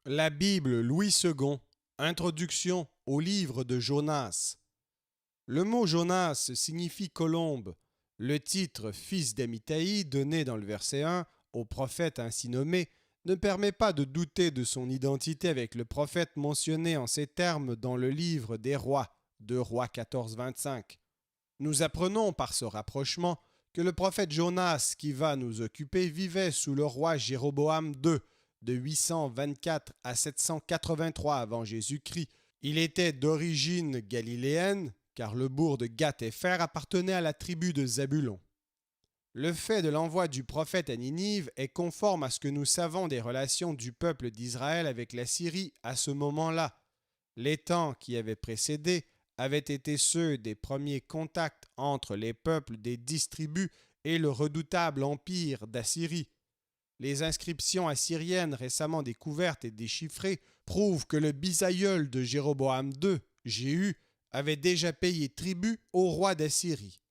La Bible Louis II. Introduction au livre de Jonas. Le mot Jonas signifie colombe. Le titre fils d'Amitai donné dans le verset 1 au prophète ainsi nommé ne permet pas de douter de son identité avec le prophète mentionné en ces termes dans le livre des rois, 2 Rois 14, 25. Nous apprenons par ce rapprochement que le prophète Jonas qui va nous occuper vivait sous le roi Jéroboam II, de 824 à 783 avant Jésus-Christ. Il était d'origine galiléenne, car le bourg de Gath-Hépher appartenait à la tribu de Zabulon. Le fait de l'envoi du prophète à Ninive est conforme à ce que nous savons des relations du peuple d'Israël avec la Syrie à ce moment-là. Les temps qui avaient précédé avaient été ceux des premiers contacts entre les peuples des 10 tribus et le redoutable empire d'Assyrie. Les inscriptions assyriennes récemment découvertes et déchiffrées prouvent que le bisaïeul de Jéroboam II, Jéhu, avait déjà payé tribut au roi d'Assyrie.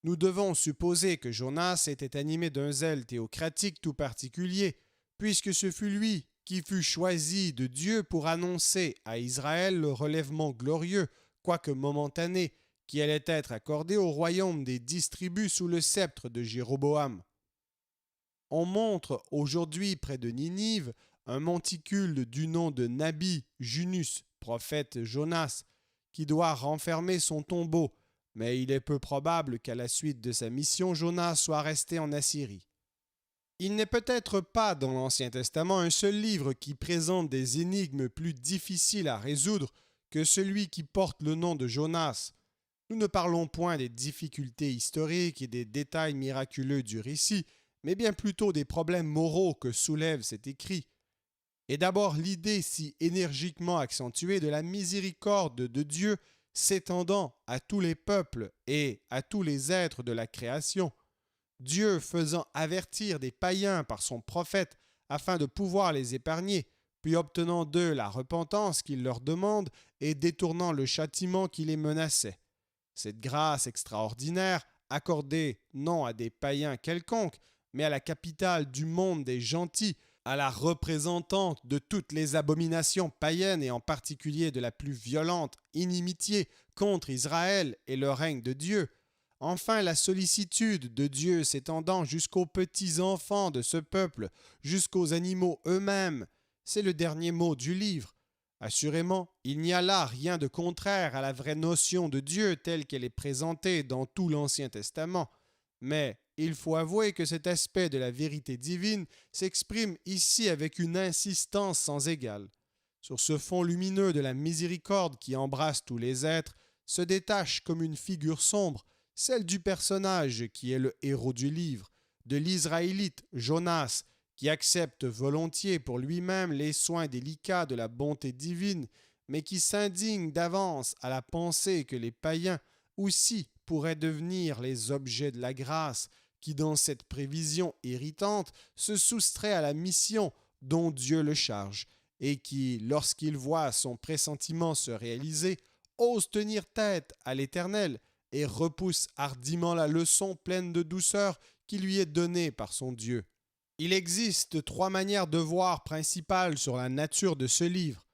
Nous devons supposer que Jonas était animé d'un zèle théocratique tout particulier, puisque ce fut lui qui fut choisi de Dieu pour annoncer à Israël le relèvement glorieux, quoique momentané, qui allait être accordé au royaume des 10 tribus sous le sceptre de Jéroboam. On montre aujourd'hui près de Ninive un monticule du nom de Nabi Junus, prophète Jonas, qui doit renfermer son tombeau, mais il est peu probable qu'à la suite de sa mission, Jonas soit resté en Assyrie. Il n'est peut-être pas dans l'Ancien Testament un seul livre qui présente des énigmes plus difficiles à résoudre que celui qui porte le nom de Jonas. Nous ne parlons point des difficultés historiques et des détails miraculeux du récit, mais bien plutôt des problèmes moraux que soulève cet écrit. Et d'abord l'idée si énergiquement accentuée de la miséricorde de Dieu s'étendant à tous les peuples et à tous les êtres de la création. Dieu faisant avertir des païens par son prophète afin de pouvoir les épargner, puis obtenant d'eux la repentance qu'il leur demande et détournant le châtiment qui les menaçait. Cette grâce extraordinaire, accordée non à des païens quelconques, mais à la capitale du monde des gentils, à la représentante de toutes les abominations païennes et en particulier de la plus violente inimitié contre Israël et le règne de Dieu. Enfin, la sollicitude de Dieu s'étendant jusqu'aux petits-enfants de ce peuple, jusqu'aux animaux eux-mêmes. C'est le dernier mot du livre. Assurément, il n'y a là rien de contraire à la vraie notion de Dieu telle qu'elle est présentée dans tout l'Ancien Testament. Mais il faut avouer que cet aspect de la vérité divine s'exprime ici avec une insistance sans égale. Sur ce fond lumineux de la miséricorde qui embrasse tous les êtres, se détache comme une figure sombre, celle du personnage qui est le héros du livre, de l'Israélite Jonas, qui accepte volontiers pour lui-même les soins délicats de la bonté divine, mais qui s'indigne d'avance à la pensée que les païens aussi pourraient devenir les objets de la grâce, qui dans cette prévision irritante se soustrait à la mission dont Dieu le charge, et qui, lorsqu'il voit son pressentiment se réaliser, ose tenir tête à l'Éternel et repousse hardiment la leçon pleine de douceur qui lui est donnée par son Dieu. Il existe 3 manières de voir principales sur la nature de ce livre.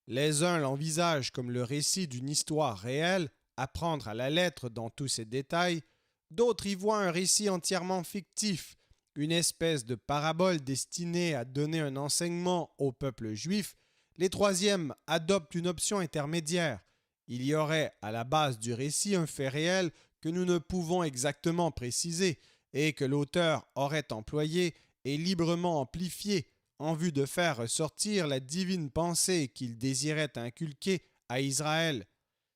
Les uns l'envisagent comme le récit d'une histoire réelle, à prendre à la lettre dans tous ses détails. D'autres y voient un récit entièrement fictif, une espèce de parabole destinée à donner un enseignement au peuple juif. Les troisièmes adoptent une option intermédiaire. Il y aurait à la base du récit un fait réel que nous ne pouvons exactement préciser et que l'auteur aurait employé et librement amplifié en vue de faire ressortir la divine pensée qu'il désirait inculquer à Israël.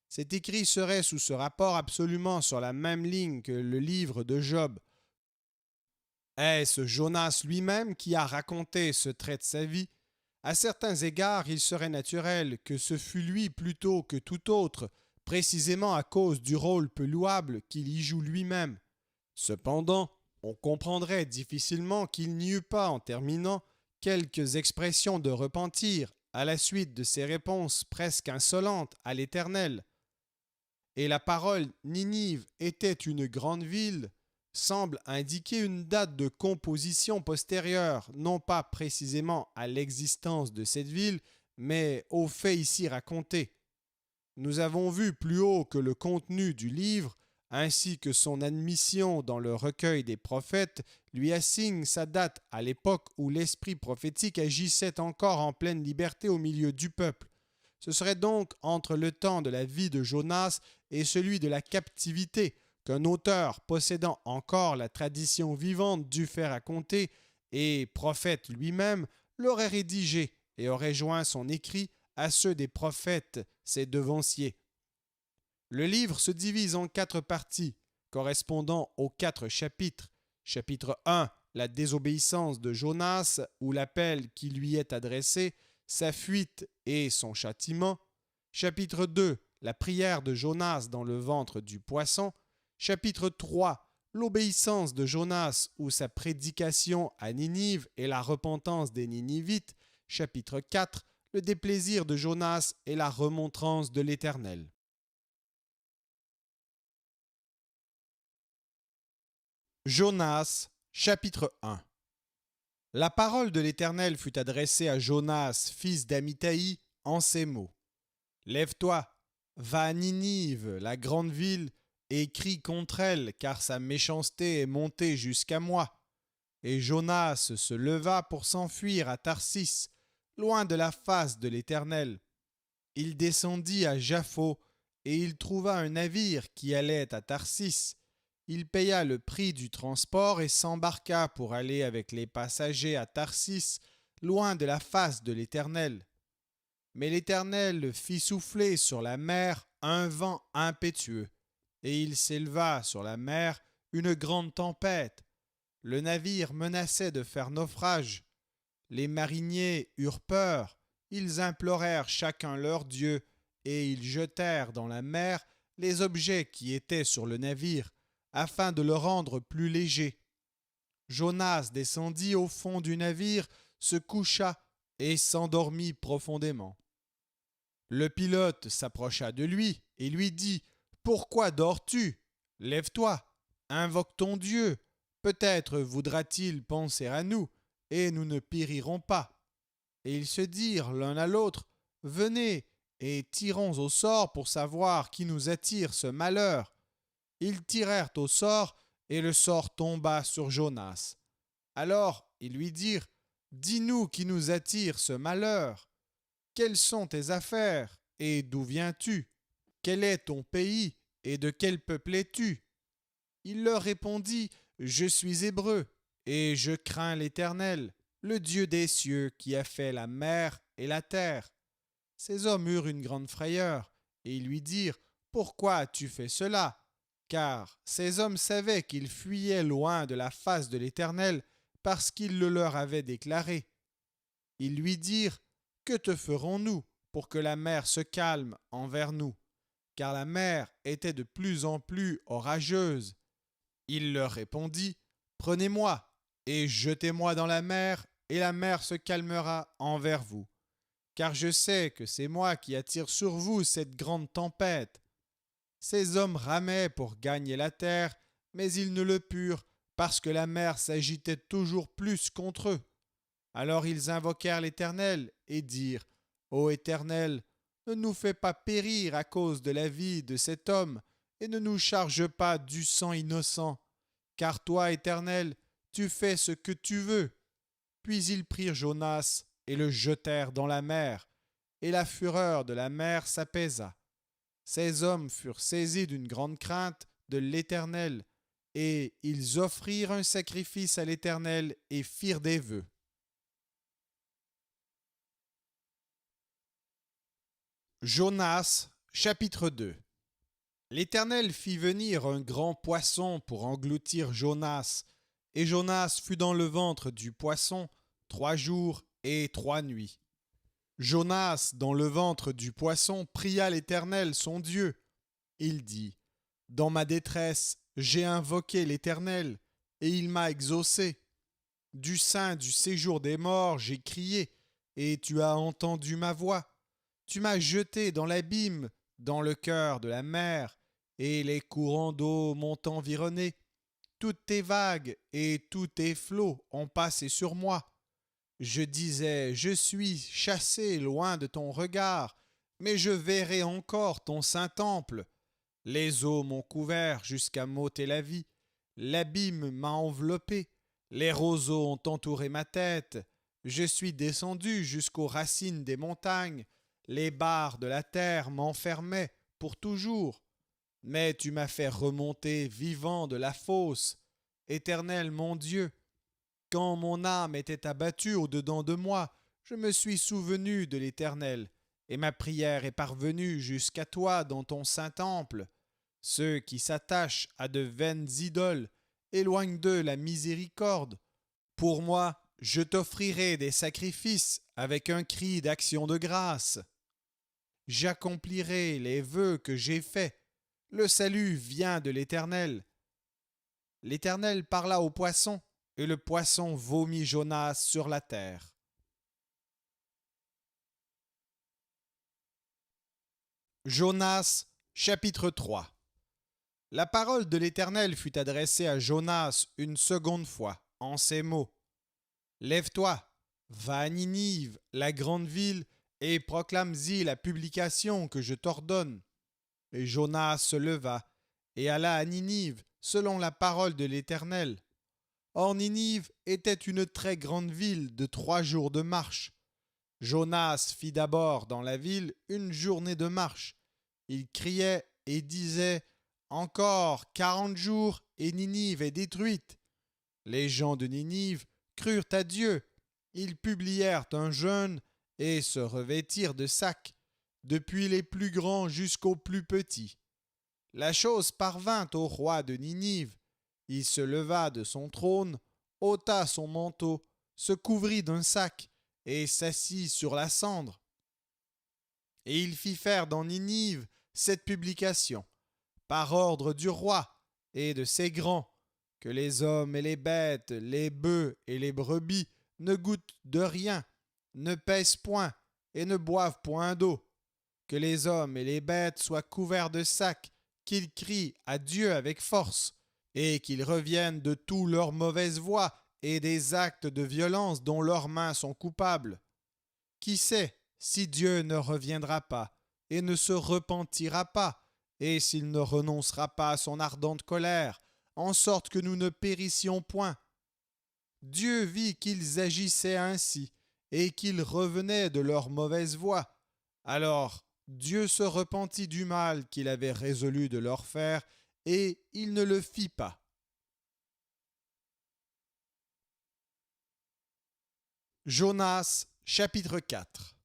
Cet écrit serait sous ce rapport absolument sur la même ligne que le livre de Job. Est-ce Jonas lui-même qui a raconté ce trait de sa vie? À certains égards, il serait naturel que ce fût lui plutôt que tout autre, précisément à cause du rôle peu louable qu'il y joue lui-même. Cependant, on comprendrait difficilement qu'il n'y eût pas, en terminant, quelques expressions de repentir à la suite de ses réponses presque insolentes à l'Éternel. Et la parole Ninive était une grande ville, semble indiquer une date de composition postérieure, non pas précisément à l'existence de cette ville, mais aux faits ici racontés. Nous avons vu plus haut que le contenu du livre, ainsi que son admission dans le recueil des prophètes, lui assigne sa date à l'époque où l'esprit prophétique agissait encore en pleine liberté au milieu du peuple. Ce serait donc entre le temps de la vie de Jonas et celui de la captivité qu'un auteur possédant encore la tradition vivante dut faire raconter, et prophète lui-même, l'aurait rédigé et aurait joint son écrit à ceux des prophètes, ses devanciers. Le livre se divise en 4 parties, correspondant aux 4 chapitres. Chapitre 1, la désobéissance de Jonas, ou l'appel qui lui est adressé, sa fuite et son châtiment. Chapitre 2, la prière de Jonas dans le ventre du poisson. Chapitre 3, l'obéissance de Jonas ou sa prédication à Ninive et la repentance des Ninivites. Chapitre 4, le déplaisir de Jonas et la remontrance de l'Éternel. Jonas, chapitre 1. La parole de l'Éternel fut adressée à Jonas, fils d'Amithaï, en ces mots. Lève-toi, va à Ninive, la grande ville, et crie contre elle, car sa méchanceté est montée jusqu'à moi. Et Jonas se leva pour s'enfuir à Tarsis, loin de la face de l'Éternel. Il descendit à Jaffo, et il trouva un navire qui allait à Tarsis. Il paya le prix du transport et s'embarqua pour aller avec les passagers à Tarsis, loin de la face de l'Éternel. Mais l'Éternel fit souffler sur la mer un vent impétueux, et il s'éleva sur la mer une grande tempête. Le navire menaçait de faire naufrage. Les mariniers eurent peur, ils implorèrent chacun leur Dieu, et ils jetèrent dans la mer les objets qui étaient sur le navire, afin de le rendre plus léger. Jonas descendit au fond du navire, se coucha et s'endormit profondément. Le pilote s'approcha de lui et lui dit « Pourquoi dors-tu? Lève-toi, invoque ton Dieu. Peut-être voudra-t-il penser à nous, et nous ne périrons pas. » Et ils se dirent l'un à l'autre « Venez et tirons au sort pour savoir qui nous attire ce malheur. » Ils tirèrent au sort, et le sort tomba sur Jonas. Alors ils lui dirent « Dis-nous qui nous attire ce malheur. Quelles sont tes affaires, et d'où viens-tu? Quel est ton pays, et de quel peuple es-tu? » Il leur répondit « Je suis hébreu, et je crains l'Éternel, le Dieu des cieux qui a fait la mer et la terre. » Ces hommes eurent une grande frayeur, et ils lui dirent « Pourquoi as-tu fait cela? » Car ces hommes savaient qu'ils fuyaient loin de la face de l'Éternel parce qu'il le leur avait déclaré. Ils lui dirent « Que te ferons-nous pour que la mer se calme envers nous? » Car la mer était de plus en plus orageuse. Il leur répondit « Prenez-moi et jetez-moi dans la mer se calmera envers vous. Car je sais que c'est moi qui attire sur vous cette grande tempête. » Ces hommes ramaient pour gagner la terre, mais ils ne le purent, parce que la mer s'agitait toujours plus contre eux. Alors ils invoquèrent l'Éternel et dirent « Ô Éternel, ne nous fais pas périr à cause de la vie de cet homme, et ne nous charge pas du sang innocent. Car toi, Éternel, tu fais ce que tu veux. » Puis ils prirent Jonas et le jetèrent dans la mer, et la fureur de la mer s'apaisa. Ces hommes furent saisis d'une grande crainte de l'Éternel, et ils offrirent un sacrifice à l'Éternel et firent des vœux. Jonas, chapitre 2. L'Éternel fit venir un grand poisson pour engloutir Jonas, et Jonas fut dans le ventre du poisson 3 jours et 3 nuits. Jonas, dans le ventre du poisson, pria l'Éternel son Dieu. Il dit « Dans ma détresse, j'ai invoqué l'Éternel, et il m'a exaucé. Du sein du séjour des morts, j'ai crié, et tu as entendu ma voix. Tu m'as jeté dans l'abîme, dans le cœur de la mer, et les courants d'eau m'ont environné. Toutes tes vagues et tous tes flots ont passé sur moi. Je disais, je suis chassé loin de ton regard, mais je verrai encore ton saint temple. Les eaux m'ont couvert jusqu'à m'ôter la vie. L'abîme m'a enveloppé. Les roseaux ont entouré ma tête. Je suis descendu jusqu'aux racines des montagnes. Les barres de la terre m'enfermaient pour toujours. Mais tu m'as fait remonter vivant de la fosse. Éternel mon Dieu, quand mon âme était abattue au-dedans de moi, je me suis souvenu de l'Éternel, et ma prière est parvenue jusqu'à toi dans ton saint temple. Ceux qui s'attachent à de vaines idoles, éloignent d'eux la miséricorde. Pour moi, je t'offrirai des sacrifices avec un cri d'action de grâce. J'accomplirai les vœux que j'ai faits. Le salut vient de l'Éternel. L'Éternel parla au poisson, et le poisson vomit Jonas sur la terre. Jonas, chapitre 3. La parole de l'Éternel fut adressée à Jonas une seconde fois, en ces mots. Lève-toi, va à Ninive, la grande ville, et proclame-y la publication que je t'ordonne. Et Jonas se leva, et alla à Ninive, selon la parole de l'Éternel. Or Ninive était une très grande ville de 3 jours de marche. Jonas fit d'abord dans la ville une journée de marche. Il criait et disait « Encore 40 jours et Ninive est détruite !» Les gens de Ninive crurent à Dieu. Ils publièrent un jeûne et se revêtirent de sacs, depuis les plus grands jusqu'aux plus petits. La chose parvint au roi de Ninive. Il se leva de son trône, ôta son manteau, se couvrit d'un sac et s'assit sur la cendre. Et il fit faire dans Ninive cette publication, par ordre du roi et de ses grands, que les hommes et les bêtes, les bœufs et les brebis ne goûtent de rien, ne pèsent point et ne boivent point d'eau, que les hommes et les bêtes soient couverts de sacs, qu'ils crient à Dieu avec force, et qu'ils reviennent de tous leurs mauvaises voies et des actes de violence dont leurs mains sont coupables. Qui sait si Dieu ne reviendra pas et ne se repentira pas, et s'il ne renoncera pas à son ardente colère, en sorte que nous ne périssions point. Dieu vit qu'ils agissaient ainsi, et qu'ils revenaient de leur mauvaise voie. Alors Dieu se repentit du mal qu'il avait résolu de leur faire, et il ne le fit pas. Jonas, chapitre 4.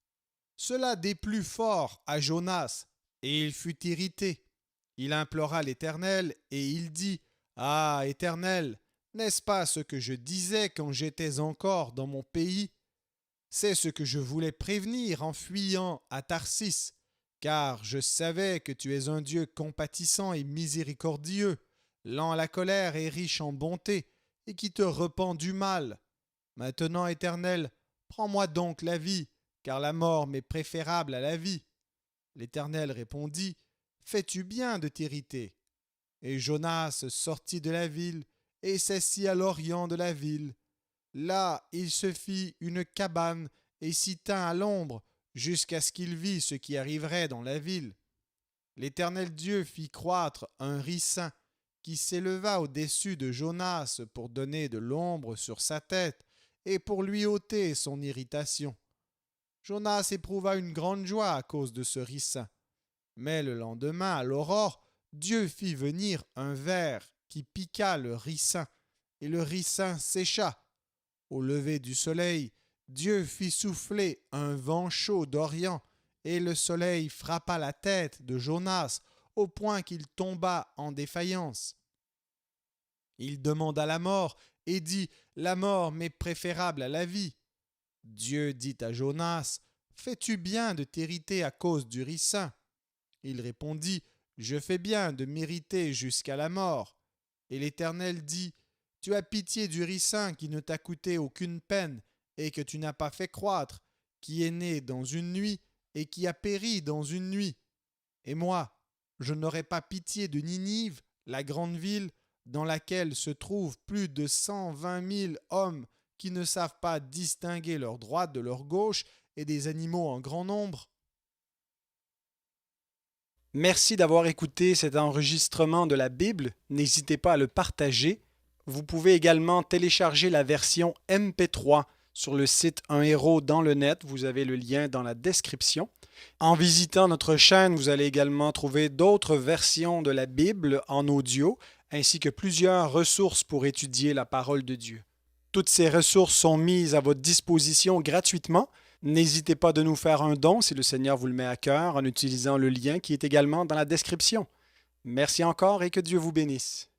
Cela déplut fort à Jonas, et il fut irrité. Il implora l'Éternel, et il dit « Ah, Éternel, n'est-ce pas ce que je disais quand j'étais encore dans mon pays ? C'est ce que je voulais prévenir en fuyant à Tarsis, car je savais que tu es un Dieu compatissant et miséricordieux, lent à la colère et riche en bonté, et qui te repent du mal. Maintenant, Éternel, prends-moi donc la vie, car la mort m'est préférable à la vie. » L'Éternel répondit, « Fais-tu bien de t'irriter ?» Et Jonas sortit de la ville et s'assit à l'orient de la ville. Là, il se fit une cabane et s'y tint à l'ombre jusqu'à ce qu'il vît ce qui arriverait dans la ville. L'Éternel Dieu fit croître un ricin qui s'éleva au-dessus de Jonas pour donner de l'ombre sur sa tête et pour lui ôter son irritation. Jonas éprouva une grande joie à cause de ce ricin. Mais le lendemain, à l'aurore, Dieu fit venir un ver qui piqua le ricin, et le ricin sécha. Au lever du soleil, Dieu fit souffler un vent chaud d'Orient, et le soleil frappa la tête de Jonas au point qu'il tomba en défaillance. Il demanda la mort et dit « La mort m'est préférable à la vie. » Dieu dit à Jonas « Fais-tu bien de t'irriter à cause du ricin ?» Il répondit « Je fais bien de m'irriter jusqu'à la mort. » Et l'Éternel dit « Tu as pitié du ricin qui ne t'a coûté aucune peine et que tu n'as pas fait croître, qui est né dans une nuit et qui a péri dans une nuit. Et moi, je n'aurai pas pitié de Ninive, la grande ville, dans laquelle se trouvent plus de 120 000 hommes qui ne savent pas distinguer leur droite de leur gauche et des animaux en grand nombre? Merci d'avoir écouté cet enregistrement de la Bible. N'hésitez pas à le partager. Vous pouvez également télécharger la version MP3 sur le site Un héros dans le net. Vous avez le lien dans la description. En visitant notre chaîne, vous allez également trouver d'autres versions de la Bible en audio, ainsi que plusieurs ressources pour étudier la parole de Dieu. Toutes ces ressources sont mises à votre disposition gratuitement. N'hésitez pas de nous faire un don si le Seigneur vous le met à cœur en utilisant le lien qui est également dans la description. Merci encore et que Dieu vous bénisse.